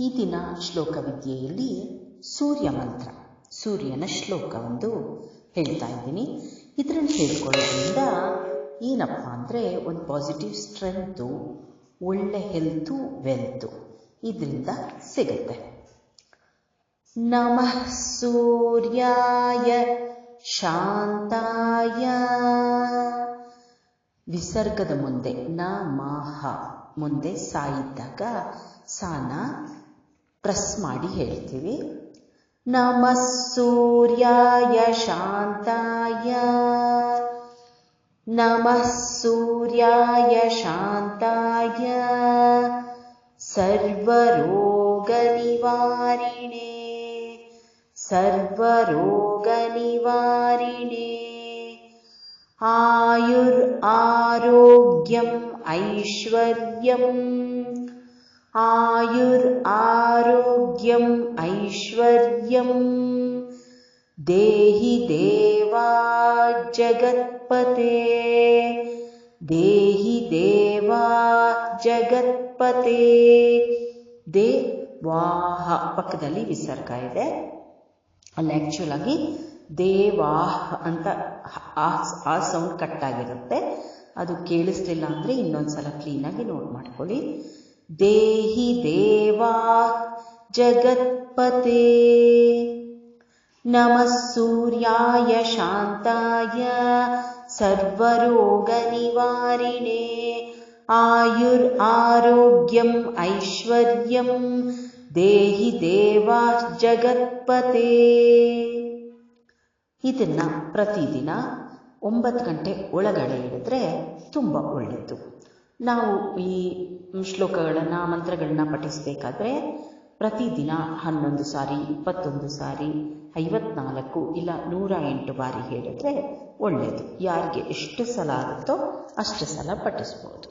ಈ ದಿನ ಶ್ಲೋಕವಿದ್ಯೆಯಲ್ಲಿ ಸೂರ್ಯ ಮಂತ್ರ, ಸೂರ್ಯನ ಶ್ಲೋಕ ಒಂದು ಹೇಳ್ತಾ ಇದ್ದೀನಿ. ಇದರಲ್ಲಿ ಹೇಳ್ಕೊಳ್ಳೋದ್ರಿಂದ ಏನಪ್ಪ ಅಂದರೆ ಒಂದು ಪಾಸಿಟಿವ್ ಸ್ಟ್ರೆಂತು, ಒಳ್ಳೆ ಹೆಲ್ತು, ವೆಲ್ತು ಇದರಿಂದ ಸಿಗುತ್ತೆ. ನಮಃ ಸೂರ್ಯಾಯ ಶಾಂತಾಯ. ವಿಸರ್ಗದ ಮುಂದೆ ನಮಃ ಮುಂದೆ ಸಾ ಇದ್ದಾಗ ಸಾನ ಪ್ರೆಸ್ ಮಾಡಿ ಹೇಳ್ತೀವಿ. ನಮಃ ಸೂರ್ಯಾಯ ಶಾಂತಾಯ. ನಮಃ ಸೂರ್ಯಾಯ ಶಾಂತಾಯ ಸರ್ವರೋಗ ನಿವಾರಿಣೆ. ಸರ್ವರೋಗ ನಿವಾರಿಣೆ. ಆಯುರ್ ಆರೋಗ್ಯಂ ಐಶ್ವರ್ಯಂ. ಆಯುರ್ ಆರೋಗ್ಯಂ ಐಶ್ವರ್ಯಂ ದೇಹಿ ದೇವಾ ಜಗತ್ಪತೆ. ದೇಹಿ ದೇವಾ ಜಗತ್ಪತೆ. ದೇವಾಹ ಪಕ್ಕದಲ್ಲಿ ವಿಸರ್ಗ ಇದೆ, ಅಲ್ಲಿ ಆ್ಯಕ್ಚುಲ್ ಆಗಿ ದೇವಾಹ ಅಂತ ಆ ಸೌಂಡ್ ಕಟ್ಟಾಗಿರುತ್ತೆ. ಅದು ಕೇಳಿಸ್ಲಿಲ್ಲ ಅಂದರೆ ಇನ್ನೊಂದ್ಸಲ ಕ್ಲೀನಾಗಿ ನೋಟ್ ಮಾಡ್ಕೊಳ್ಳಿ. ದೇಹಿ ದೇವಾ ಜಗತ್ಪತೆ. ನಮಃ ಸೂರ್ಯಾಯ ಶಾಂತಾಯ ಸರ್ವರೋಗ ನಿವಾರಿಣೆ. ಆಯುರ್ ಆರೋಗ್ಯಂ ಐಶ್ವರ್ಯಂ ದೇಹಿ ದೇವಾ ಜಗತ್ಪತೆ. ಇದನ್ನು ಪ್ರತಿದಿನ 9 ಗಂಟೆ ಒಳಗಡೆ ಹಿಡಿದ್ರೆ ತುಂಬ ಒಳ್ಳೆಯದು. ನಾವು ಈ ಶ್ಲೋಕಗಳನ್ನು ಮಂತ್ರಗಳನ್ನ ಪಠಿಸಬೇಕಾದ್ರೆ ಪ್ರತಿದಿನ 11 ಸಾರಿ, 21 ಸಾರಿ, 54 ಇಲ್ಲ 108 ಬಾರಿ ಹೇಳಿದ್ರೆ ಒಳ್ಳೆಯದು. ಯಾರಿಗೆ ಎಷ್ಟು ಸಲ ಆಗುತ್ತೋ ಅಷ್ಟು ಸಲ ಪಠಿಸ್ಬೋದು.